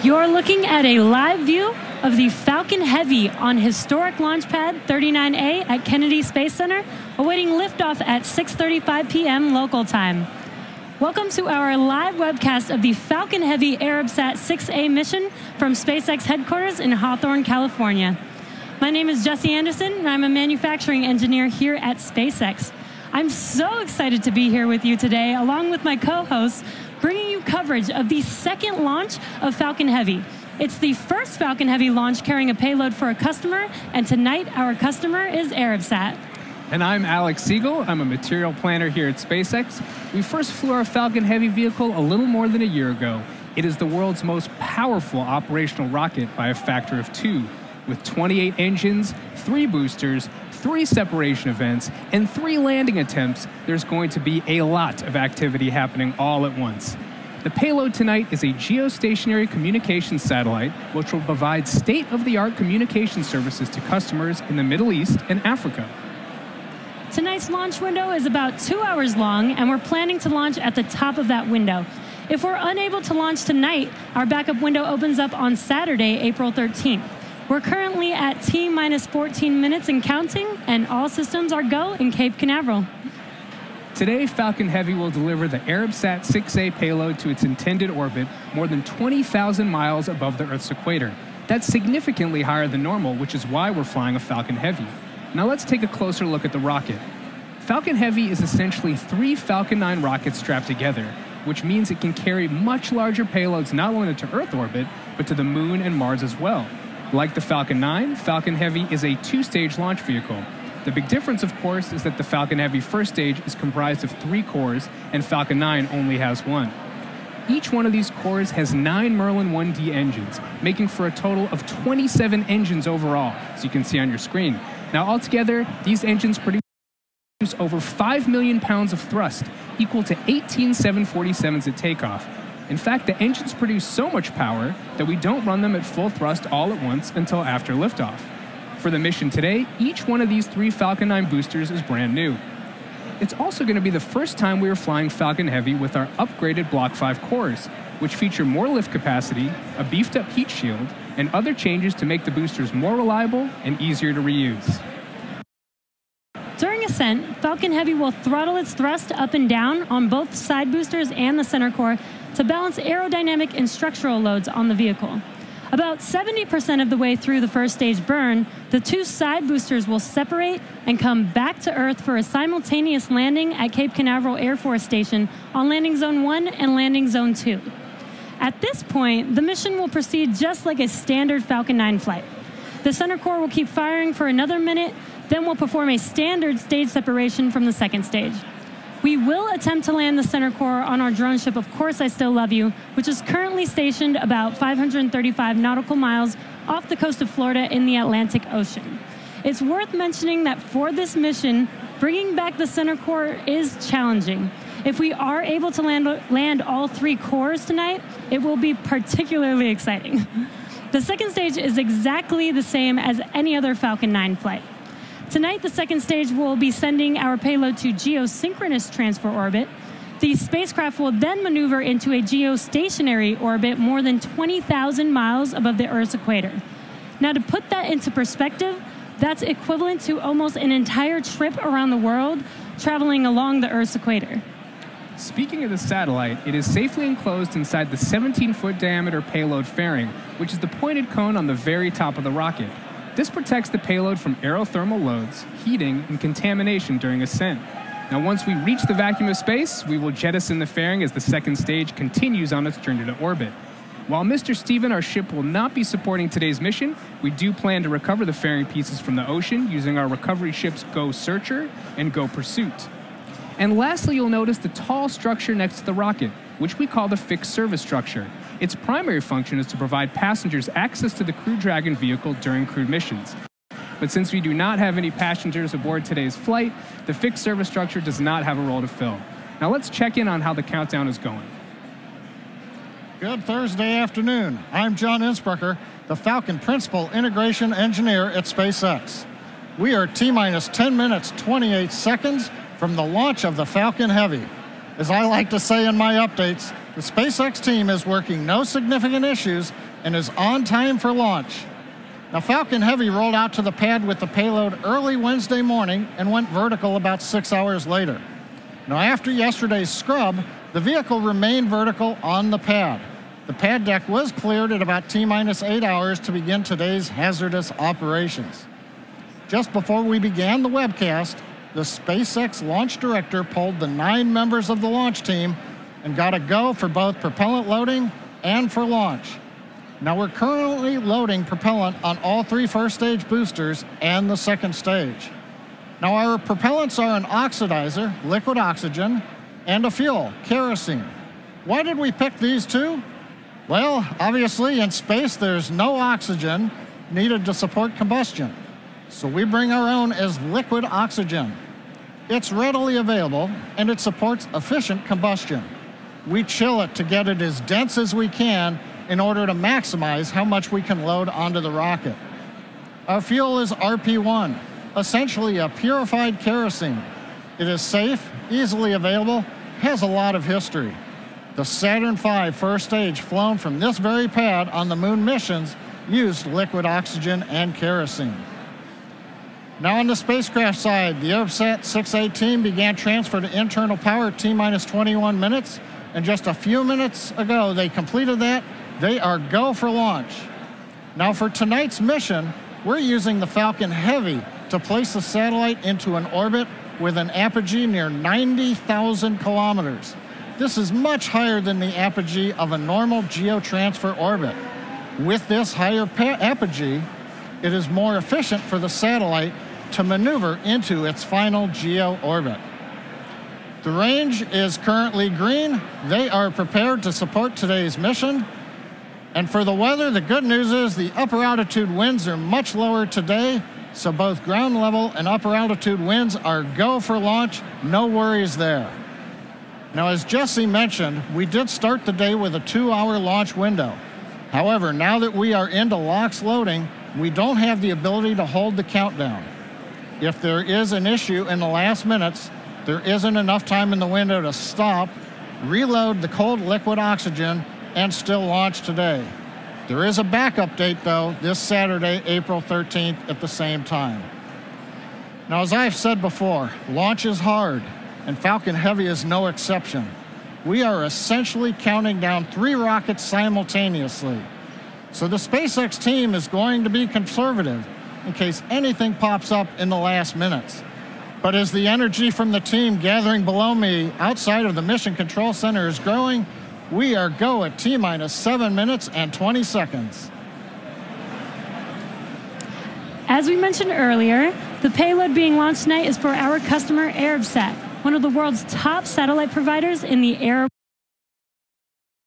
You're looking at a live view of the Falcon Heavy on historic launch pad 39A at Kennedy Space Center, awaiting liftoff at 6:35 p.m. local time. Welcome to our live webcast of the Falcon Heavy Arabsat-6A mission from SpaceX headquarters in Hawthorne, California. My name is Jesse Anderson, and I'm a manufacturing engineer here at SpaceX. I'm so excited to be here with you today, along with my co-hosts, bringing you coverage of the second launch of Falcon Heavy. It's the first Falcon Heavy launch carrying a payload for a customer, and tonight our customer is Arabsat. And I'm Alex Siegel. I'm a material planner here at SpaceX. We first flew our Falcon Heavy vehicle a little more than a year ago. It is the world's most powerful operational rocket by a factor of 2, with 28 engines, 3 boosters, 3 separation events, and 3 landing attempts. There's going to be a lot of activity happening all at once. The payload tonight is a geostationary communications satellite, which will provide state-of-the-art communication services to customers in the Middle East and Africa. Tonight's launch window is about 2 hours long, and we're planning to launch at the top of that window. If we're unable to launch tonight, our backup window opens up on Saturday, April 13th. We're currently at T-minus 14 minutes and counting, and all systems are go in Cape Canaveral. Today, Falcon Heavy will deliver the Arabsat-6A payload to its intended orbit more than 20,000 miles above the Earth's equator. That's significantly higher than normal, which is why we're flying a Falcon Heavy. Now let's take a closer look at the rocket. Falcon Heavy is essentially 3 Falcon 9 rockets strapped together, which means it can carry much larger payloads not only to Earth orbit, but to the Moon and Mars as well. Like the Falcon 9, Falcon Heavy is a 2-stage launch vehicle. The big difference, of course, is that the Falcon Heavy first stage is comprised of 3 cores, and Falcon 9 only has 1. Each one of these cores has 9 Merlin 1D engines, making for a total of 27 engines overall, as you can see on your screen. Now, altogether, these engines produce over 5 million pounds of thrust, equal to 18 747s at takeoff. In fact, the engines produce so much power that we don't run them at full thrust all at once until after liftoff. For the mission today, each one of these 3 Falcon 9 boosters is brand new. It's also going to be the first time we are flying Falcon Heavy with our upgraded Block 5 cores, which feature more lift capacity, a beefed-up heat shield, and other changes to make the boosters more reliable and easier to reuse. During Ascent, Falcon Heavy will throttle its thrust up and down on both side boosters and the center core to balance aerodynamic and structural loads on the vehicle. About 70% of the way through the first stage burn, the 2 side boosters will separate and come back to Earth for a simultaneous landing at Cape Canaveral Air Force Station on Landing Zone 1 and Landing Zone 2. At this point, the mission will proceed just like a standard Falcon 9 flight. The center core will keep firing for another minute, then we'll perform a standard stage separation from the second stage. We will attempt to land the center core on our drone ship, Of Course I Still Love You, which is currently stationed about 535 nautical miles off the coast of Florida in the Atlantic Ocean. It's worth mentioning that for this mission, bringing back the center core is challenging. If we are able to land all 3 cores tonight, it will be particularly exciting. The second stage is exactly the same as any other Falcon 9 flight. Tonight, the second stage will be sending our payload to geosynchronous transfer orbit. The spacecraft will then maneuver into a geostationary orbit more than 20,000 miles above the Earth's equator. Now, to put that into perspective, that's equivalent to almost an entire trip around the world, traveling along the Earth's equator. Speaking of the satellite, it is safely enclosed inside the 17-foot diameter payload fairing, which is the pointed cone on the very top of the rocket. This protects the payload from aerothermal loads, heating, and contamination during ascent. Now, once we reach the vacuum of space, we will jettison the fairing as the second stage continues on its journey to orbit. While Mr. Steven, our ship, will not be supporting today's mission, we do plan to recover the fairing pieces from the ocean using our recovery ships Go Searcher and Go Pursuit. And lastly, you'll notice the tall structure next to the rocket, which we call the fixed service structure. Its primary function is to provide passengers access to the Crew Dragon vehicle during crewed missions. But since we do not have any passengers aboard today's flight, the fixed service structure does not have a role to fill. Now let's check in on how the countdown is going. Good Thursday afternoon. I'm John Innsbrucker, the Falcon Principal Integration Engineer at SpaceX. We are T-minus 10 minutes, 28 seconds from the launch of the Falcon Heavy. As I like to say in my updates, the SpaceX team is working no significant issues and is on time for launch. Now, Falcon Heavy rolled out to the pad with the payload early Wednesday morning and went vertical about 6 hours later. Now, after yesterday's scrub, the vehicle remained vertical on the pad. The pad deck was cleared at about T-minus 8 hours to begin today's hazardous operations. Just before we began the webcast, the SpaceX launch director pulled the 9 members of the launch team and got a go for both propellant loading and for launch. Now, we're currently loading propellant on all 3 first stage boosters and the second stage. Now, our propellants are an oxidizer, liquid oxygen, and a fuel, kerosene. Why did we pick these 2? Well, obviously in space there's no oxygen needed to support combustion. So we bring our own as liquid oxygen. It's readily available and it supports efficient combustion. We chill it to get it as dense as we can in order to maximize how much we can load onto the rocket. Our fuel is RP1, essentially a purified kerosene. It is safe, easily available, has a lot of history. The Saturn V first stage flown from this very pad on the moon missions used liquid oxygen and kerosene. Now on the spacecraft side, the Arabsat-6A team began transfer to internal power at T-minus 21 minutes, and just a few minutes ago they completed that. They are go for launch. Now for tonight's mission, we're using the Falcon Heavy to place the satellite into an orbit with an apogee near 90,000 kilometers. This is much higher than the apogee of a normal geotransfer orbit. With this higher apogee, it is more efficient for the satellite to maneuver into its final geo orbit. The range is currently green. They are prepared to support today's mission. And for the weather, the good news is the upper altitude winds are much lower today, so both ground level and upper altitude winds are go for launch. No worries there. Now, as Jesse mentioned, we did start the day with a 2-hour launch window. However, now that we are into LOX loading, we don't have the ability to hold the countdown. If there is an issue in the last minutes, there isn't enough time in the window to stop, reload the cold liquid oxygen, and still launch today. There is a backup date, though, this Saturday, April 13th at the same time. Now, as I've said before, launch is hard, and Falcon Heavy is no exception. We are essentially counting down 3 rockets simultaneously. So the SpaceX team is going to be conservative in case anything pops up in the last minutes. But as the energy from the team gathering below me outside of the Mission Control Center is growing, we are go at T-minus 7 minutes and 20 seconds. As we mentioned earlier, the payload being launched tonight is for our customer Arabsat, one of the world's top satellite providers in the Arab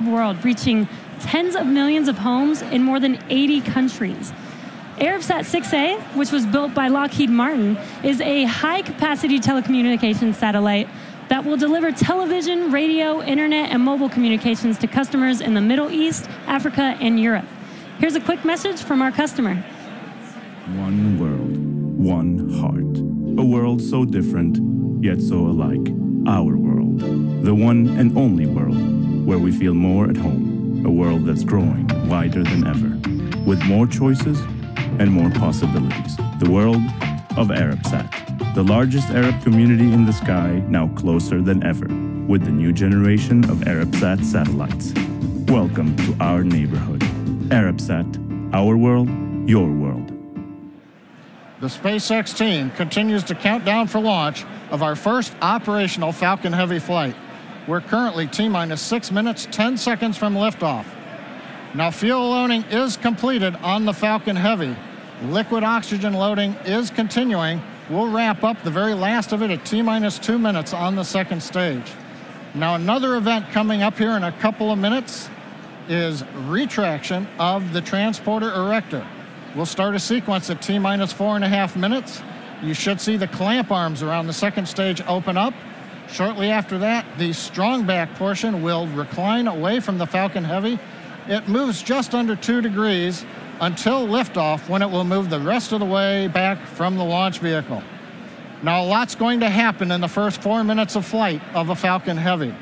world, reaching tens of millions of homes in more than 80 countries. Arabsat-6A, which was built by Lockheed Martin, is a high-capacity telecommunications satellite that will deliver television, radio, internet, and mobile communications to customers in the Middle East, Africa, and Europe. Here's a quick message from our customer. One world, one heart. A world so different, yet so alike. Our world. The one and only world where we feel more at home. A world that's growing wider than ever, with more choices and more possibilities. The world of Arabsat. The largest Arab community in the sky, now closer than ever, with the new generation of Arabsat satellites. Welcome to our neighborhood. Arabsat, our world, your world. The SpaceX team continues to count down for launch of our first operational Falcon Heavy flight. We're currently T-minus 6 minutes, 10 seconds from liftoff. Now, fuel loading is completed on the Falcon Heavy. Liquid oxygen loading is continuing. We'll wrap up the very last of it at T-minus 2 minutes on the second stage. Now, another event coming up here in a couple of minutes is retraction of the transporter erector. We'll start a sequence at T-minus 4.5 minutes. You should see the clamp arms around the second stage open up. Shortly after that, the strong back portion will recline away from the Falcon Heavy. It moves just under 2 degrees until liftoff, when it will move the rest of the way back from the launch vehicle. Now, a lot's going to happen in the first 4 minutes of flight of a Falcon Heavy.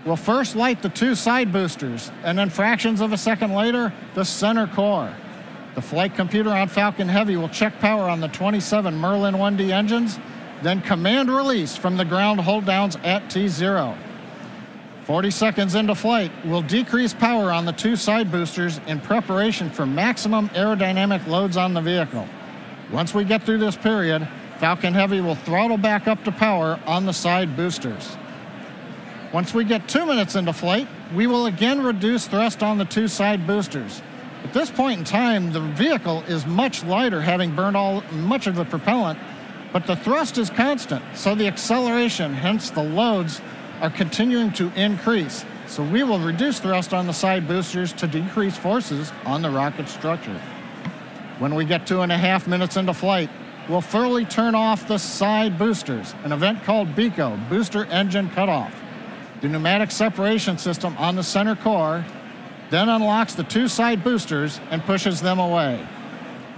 We'll first light the 2 side boosters, and then fractions of a second later, the center core. The flight computer on Falcon Heavy will check power on the 27 Merlin 1D engines, then command release from the ground hold downs at T0. 40 seconds into flight, we'll decrease power on the 2 side boosters in preparation for maximum aerodynamic loads on the vehicle. Once we get through this period, Falcon Heavy will throttle back up to power on the side boosters. Once we get 2 minutes into flight, we will again reduce thrust on the 2 side boosters. At this point in time, the vehicle is much lighter, having burned much of the propellant, but the thrust is constant, so the acceleration, hence the loads, are continuing to increase. So we will reduce thrust on the side boosters to decrease forces on the rocket structure. When we get 2.5 minutes into flight, we'll fully turn off the side boosters, an event called BECO, Booster Engine Cutoff. The pneumatic separation system on the center core then unlocks the 2 side boosters and pushes them away.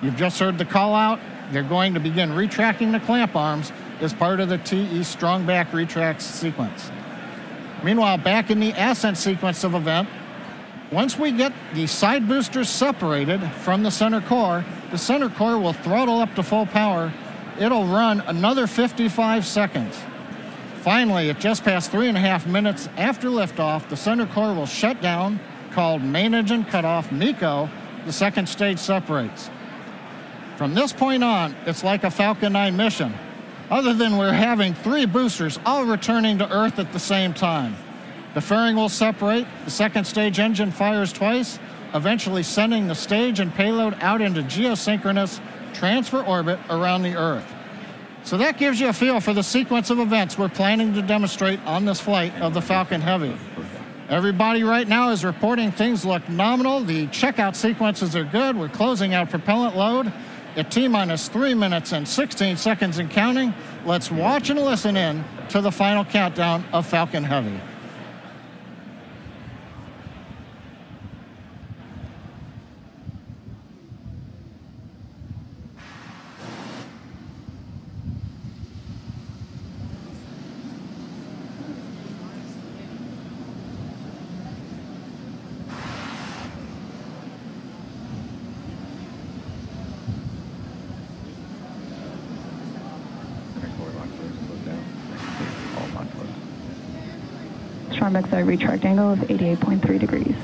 You've just heard the call out. They're going to begin retracting the clamp arms as part of the TE strong back retract sequence. Meanwhile, back in the Ascent sequence of event, once we get the side boosters separated from the center core will throttle up to full power. It'll run another 55 seconds. Finally, at just past 3.5 minutes after liftoff, the center core will shut down, called Main Engine Cutoff, MECO. The second stage separates. From this point on, it's like a Falcon 9 mission, other than we're having 3 boosters all returning to Earth at the same time. The fairing will separate, the second stage engine fires twice, eventually sending the stage and payload out into geosynchronous transfer orbit around the Earth. So that gives you a feel for the sequence of events we're planning to demonstrate on this flight of the Falcon Heavy. Everybody right now is reporting things look nominal. The checkout sequences are good. We're closing out propellant load at T-minus 3 minutes and 16 seconds and counting. Let's watch and listen in to the final countdown of Falcon Heavy. Backside retract angle of 88.3 degrees.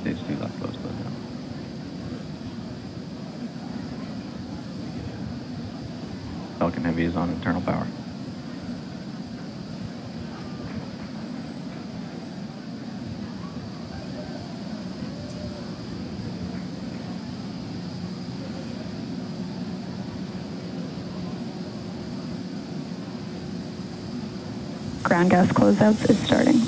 Stage 2 left close down. Falcon Heavy is on internal power. Ground gas closeouts is starting.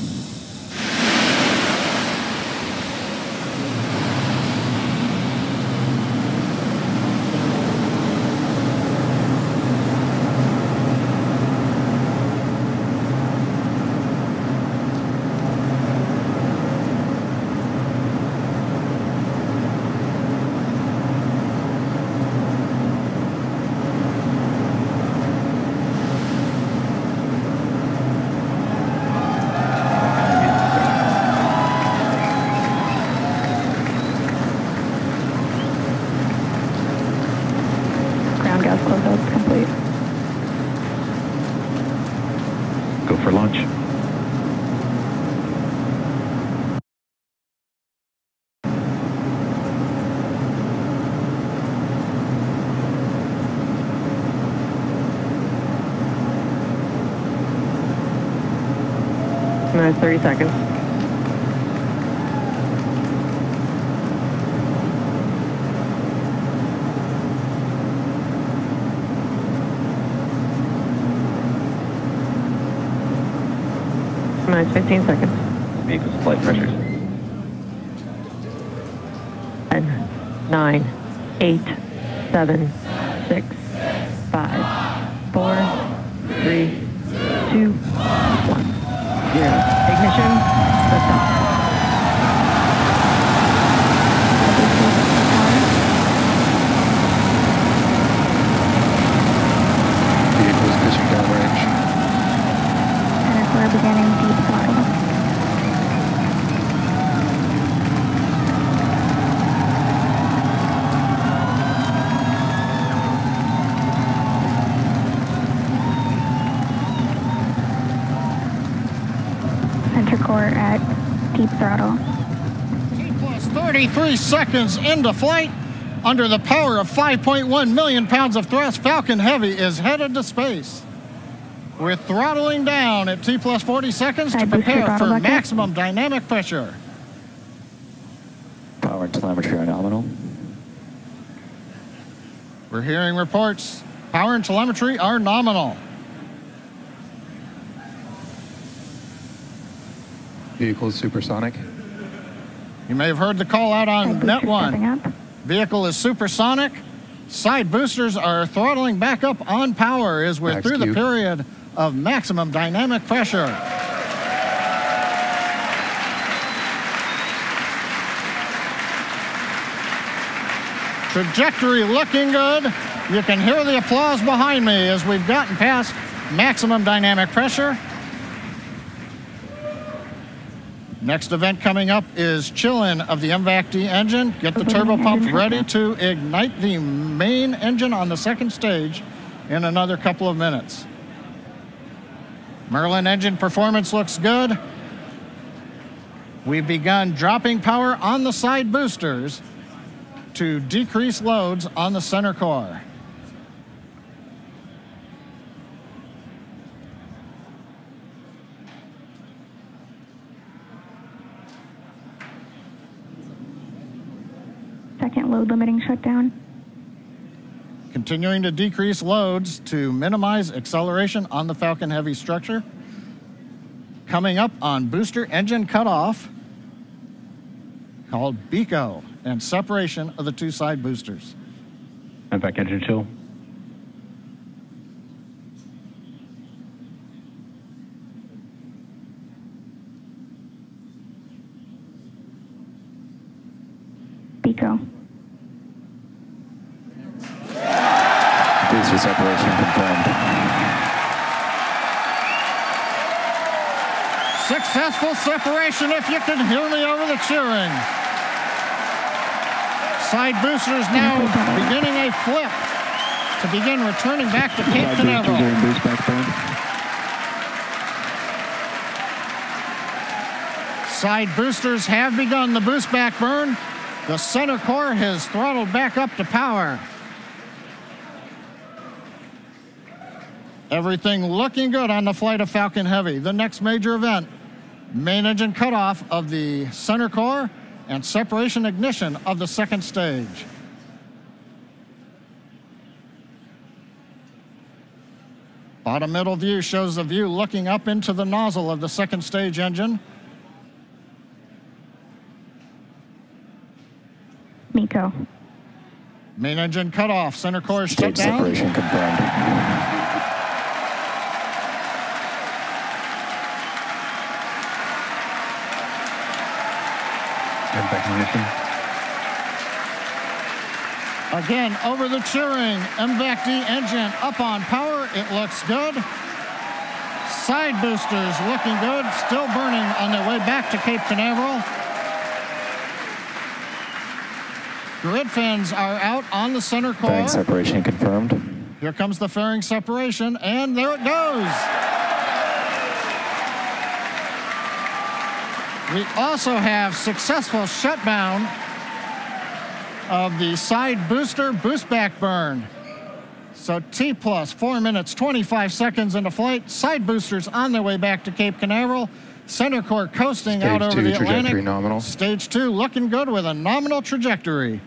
For launch. Minus 30 seconds. Minus 15 seconds. Vehicle's flight pressures. 10, 9, 8, 7, 6, 5, 4, 3, 2, 1. 0. Ignition. Liftoff. Vehicle's pitching downrange. And we're beginning deep throttle. Center core at deep throttle. T plus 33 seconds into flight. Under the power of 5.1 million pounds of thrust, Falcon Heavy is headed to space. We're throttling down at T plus 40 seconds to prepare for maximum dynamic pressure. Power and telemetry are nominal. We're hearing reports. Power and telemetry are nominal. Vehicle supersonic. You may have heard the call out on Net 1. Up. Vehicle is supersonic. Side boosters are throttling back up on power as we're Max through the Q. period of maximum dynamic pressure. Trajectory looking good. You can hear the applause behind me as we've gotten past maximum dynamic pressure. Next event coming up is chill-in of the MVAC-D engine. Get the turbo pump ready to ignite the main engine on the second stage in another couple of minutes. Merlin engine performance looks good. We've begun dropping power on the side boosters to decrease loads on the center core. Second load limiting shutdown. Continuing to decrease loads to minimize acceleration on the Falcon Heavy structure. Coming up on booster engine cutoff, called BECO, and separation of the two side boosters. MVAC engine chill. BECO. Booster separation confirmed. Successful separation, if you can hear me over the cheering. Side boosters now beginning a flip to begin returning back to Cape Canaveral. Boost back burn. Side boosters have begun the boost back burn. The center core has throttled back up to power. Everything looking good on the flight of Falcon Heavy. The next major event, main engine cutoff of the center core and separation ignition of the second stage. Bottom middle view shows the view looking up into the nozzle of the second stage engine. MECO. Main engine cutoff, center core shut Stage down. separation confirmed. MVAC ignition. Again, over the cheering, MVAC-D engine up on power. It looks good. Side boosters looking good, still burning on their way back to Cape Canaveral. Grid fins are out on the center core. Fairing separation confirmed. Here comes the fairing separation, and there it goes. We also have successful shutdown of the side booster boost back burn. So T plus 4 minutes, 25 seconds into flight. Side boosters on their way back to Cape Canaveral. Center core coasting out over the trajectory Atlantic. nominal. Stage 2 looking good with a nominal trajectory.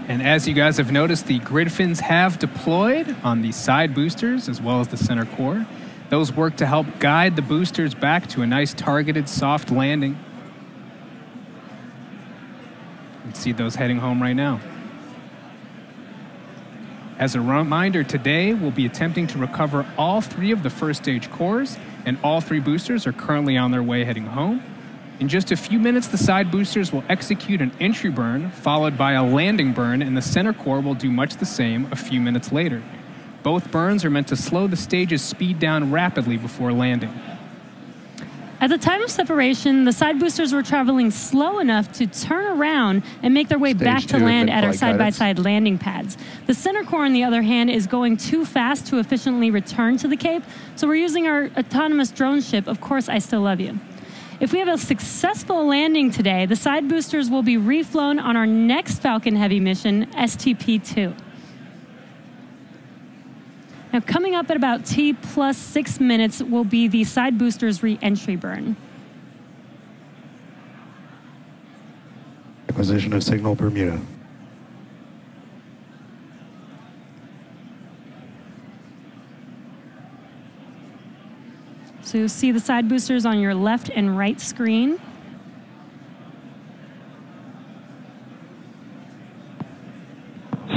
And as you guys have noticed, the grid fins have deployed on the side boosters as well as the center core. Those work to help guide the boosters back to a nice targeted soft landing. You can see those heading home right now. As a reminder, today we'll be attempting to recover all 3 of the first stage cores, and all 3 boosters are currently on their way heading home. In just a few minutes, the side boosters will execute an entry burn, followed by a landing burn, and the center core will do much the same a few minutes later. Both burns are meant to slow the stage's speed down rapidly before landing. At the time of separation, the side boosters were traveling slow enough to turn around and make their way back to land at our side-by-side landing pads. The center core, on the other hand, is going too fast to efficiently return to the Cape, so we're using our autonomous drone ship, Of Course I Still Love You. If we have a successful landing today, the side boosters will be reflown on our next Falcon Heavy mission, STP-2. Now, coming up at about T plus 6 minutes will be the side boosters re-entry burn. Acquisition of signal Bermuda. So you'll see the side boosters on your left and right screen.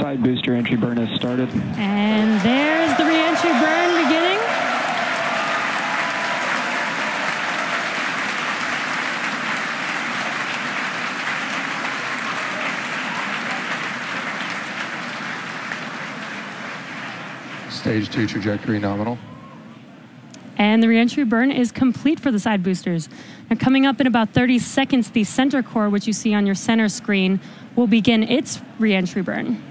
Side booster entry burn has started. And there's the re-entry burn beginning. Stage 2 trajectory nominal. And the re-entry burn is complete for the side boosters. Now, coming up in about 30 seconds, the center core, which you see on your center screen, will begin its re-entry burn.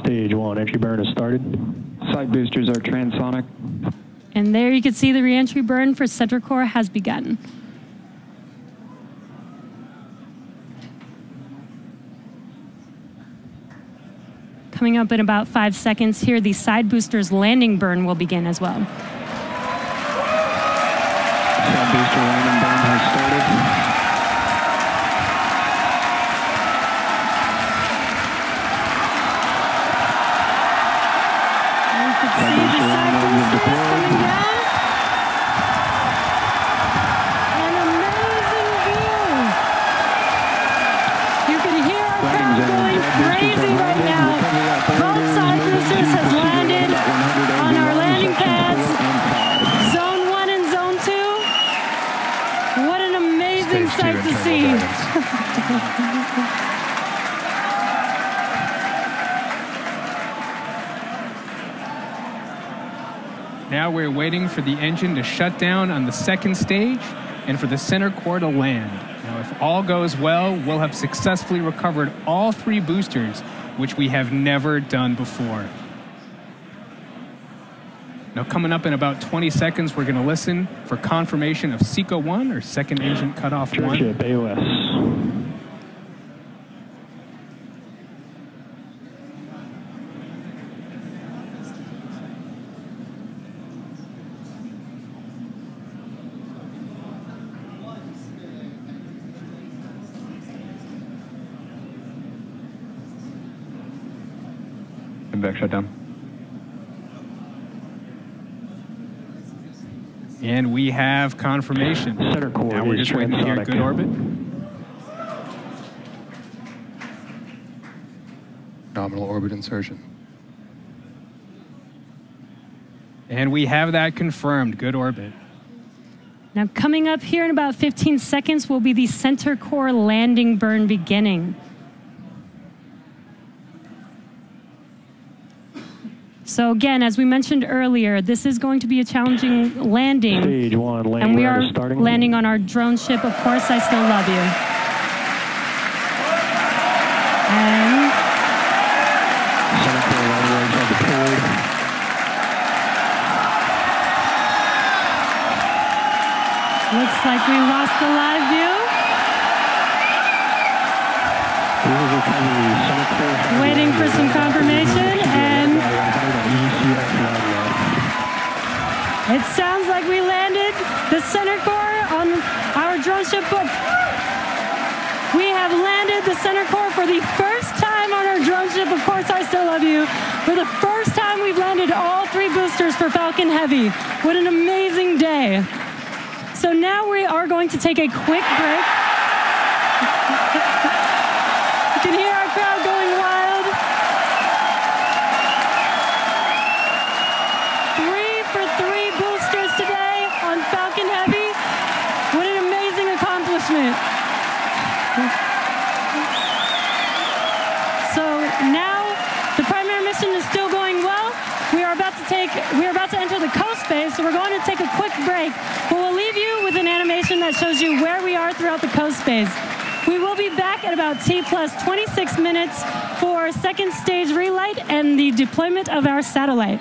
Stage 1 entry burn has started. Side boosters are transonic. And there you can see the re-entry burn for center core has begun. Coming up in about 5 seconds here, the side boosters landing burn will begin as well. Side booster landing burn has started. Now we're waiting for the engine to shut down on the second stage and for the center core to land. Now, if all goes well, we'll have successfully recovered all 3 boosters, which we have never done before. Now, coming up in about 20 seconds, we're going to listen for confirmation of SECO 1, or second engine cutoff 1. Ship AOS. Back shutdown. And we have confirmation. Center core now we're just waiting to hear good orbit. Nominal orbit insertion. And we have that confirmed. Good orbit. Now, coming up here in about 15 seconds will be the center core landing burn beginning. So again, as we mentioned earlier, this is going to be a challenging landing. Stage 1 landing and we are starting. landing on our drone ship, Of Course I Still Love You. And center core landing legs are deployed. Looks like we lost the live view. Waiting for some confirmation, and it sounds like we landed the center core on our drone ship book. We have landed the center core for the first time on our drone ship. Of course, I still love you. For the first time, we've landed all 3 boosters for Falcon Heavy. What an amazing day. So now we are going to take a quick break. You can hear our crowd going wild. 3 for 3 boosters today on Falcon Heavy. What an amazing accomplishment. So now the primary mission is still going well. We are about to enter the coast phase, so we're going to take a quick break. But we'll leave you with an animation that shows you where we are throughout the coast phase. We will be back at about T plus 26 minutes for second stage relight and the deployment of our satellite.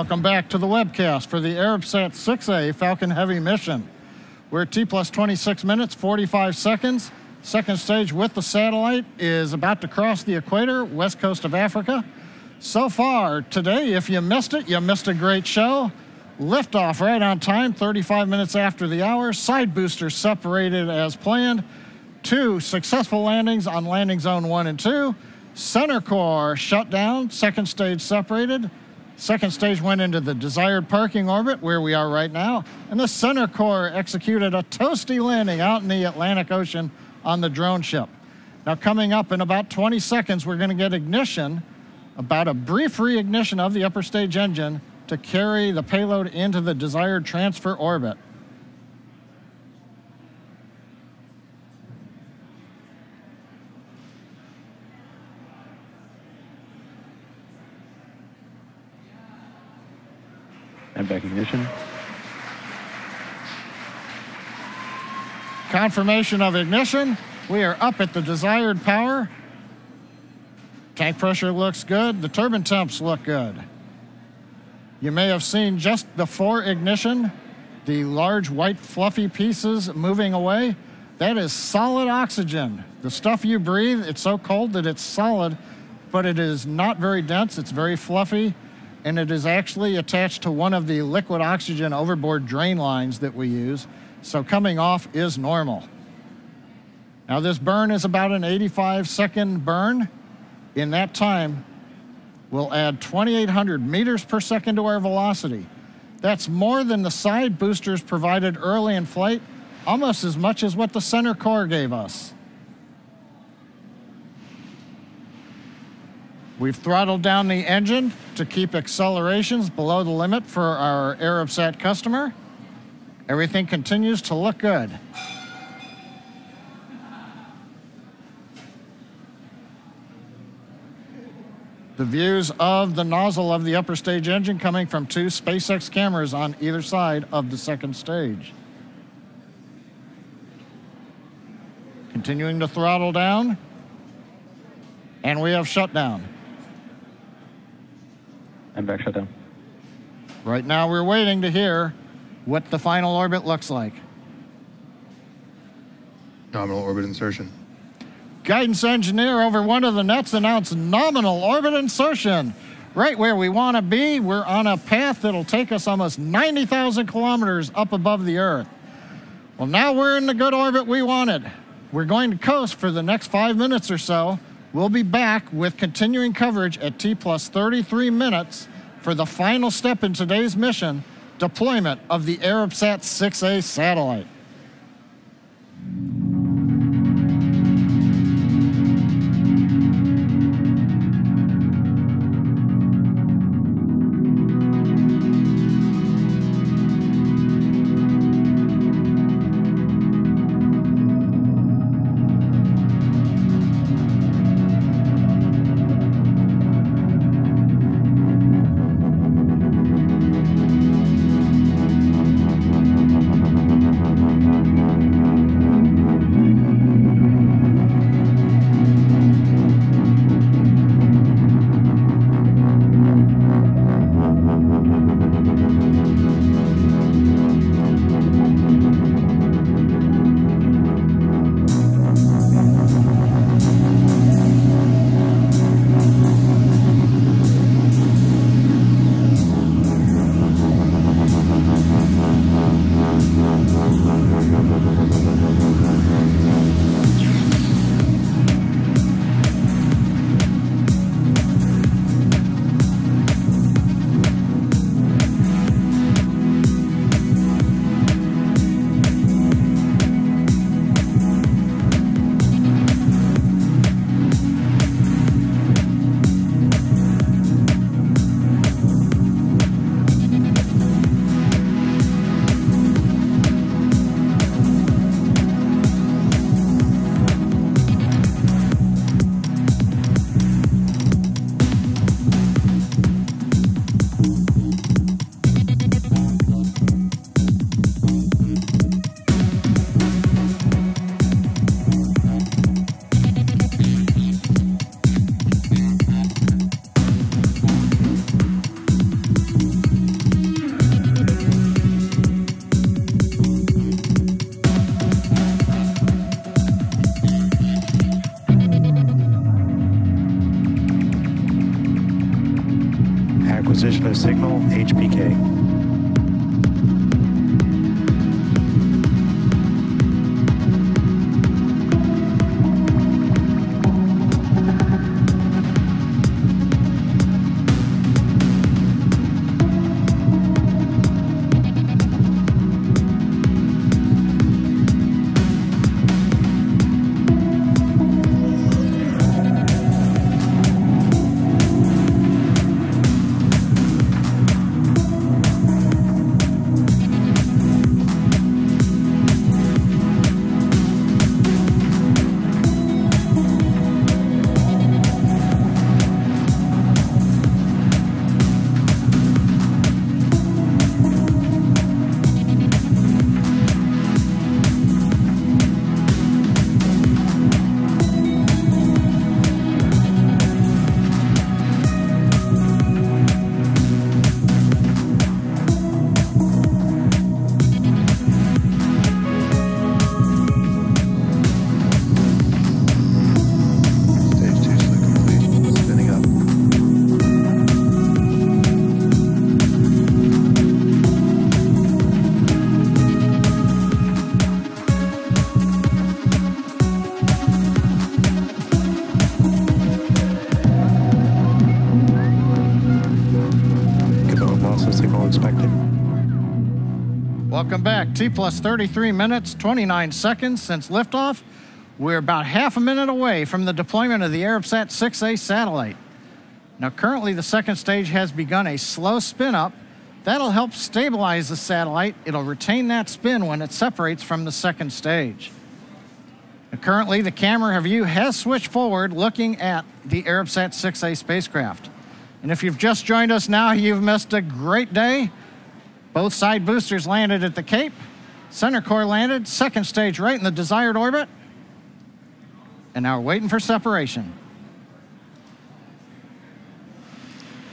Welcome back to the webcast for the Arabsat-6A Falcon Heavy mission. We're at T plus 26 minutes, 45 seconds. Second stage with the satellite is about to cross the equator, west coast of Africa. So far today, if you missed it, you missed a great show. Liftoff right on time, 35 minutes after the hour. Side boosters separated as planned. 2 successful landings on landing zone 1 and 2. Center core shut down, second stage separated. Second stage went into the desired parking orbit where we are right now. And the center core executed a toasty landing out in the Atlantic Ocean on the drone ship. Now coming up in about 20 seconds, we're gonna get ignition, about a brief reignition of the upper stage engine to carry the payload into the desired transfer orbit. And back ignition. Confirmation of ignition. We are up at the desired power. Tank pressure looks good. The turbine temps look good. You may have seen just before ignition, the large white fluffy pieces moving away. That is solid oxygen. The stuff you breathe, it's so cold that it's solid, but it is not very dense. It's very fluffy. And it is actually attached to one of the liquid oxygen overboard drain lines that we use. So coming off is normal. Now this burn is about an 85-second burn. In that time, we'll add 2,800 meters per second to our velocity. That's more than the side boosters provided early in flight, almost as much as what the center core gave us. We've throttled down the engine to keep accelerations below the limit for our Arabsat customer. Everything continues to look good. The views of the nozzle of the upper stage engine coming from 2 SpaceX cameras on either side of the second stage. Continuing to throttle down, and we have shutdown. And back shutdown. Right now we're waiting to hear what the final orbit looks like. Nominal orbit insertion. Guidance engineer over one of the nets announced nominal orbit insertion. Right where we want to be. We're on a path that'll take us almost 90,000 kilometers up above the Earth. Well, now we're in the good orbit we wanted. We're going to coast for the next 5 minutes or so. We'll be back with continuing coverage at T plus 33 minutes for the final step in today's mission, deployment of the Arabsat-6A satellite. Terminal HPK. Welcome back. T plus 33 minutes, 29 seconds since liftoff. We're about half a minute away from the deployment of the Arabsat-6A satellite. Now, currently, the second stage has begun a slow spin-up. That'll help stabilize the satellite. It'll retain that spin when it separates from the second stage. Now, currently, the camera view has switched forward, looking at the Arabsat-6A spacecraft. And if you've just joined us now, you've missed a great day. Both side boosters landed at the Cape. Center core landed, second stage right in the desired orbit. And now we're waiting for separation.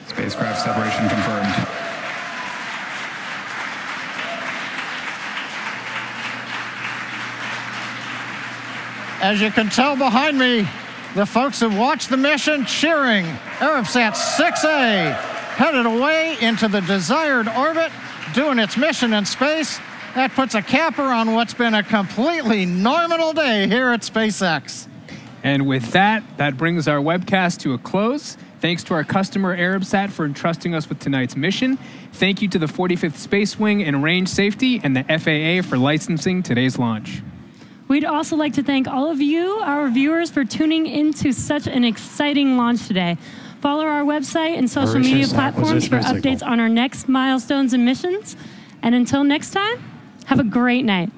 Spacecraft separation confirmed. As you can tell behind me, the folks who watched the mission cheering. Arabsat-6A headed away into the desired orbit, doing its mission in space. That puts a capper on what's been a completely normal day here at SpaceX. And with that, that brings our webcast to a close. Thanks to our customer Arabsat for entrusting us with tonight's mission. Thank you to the 45th Space Wing and Range Safety and the FAA for licensing today's launch. We'd also like to thank all of you, our viewers, for tuning into such an exciting launch today. Follow our website and social media platforms for updates on our next milestones and missions. And until next time, have a great night.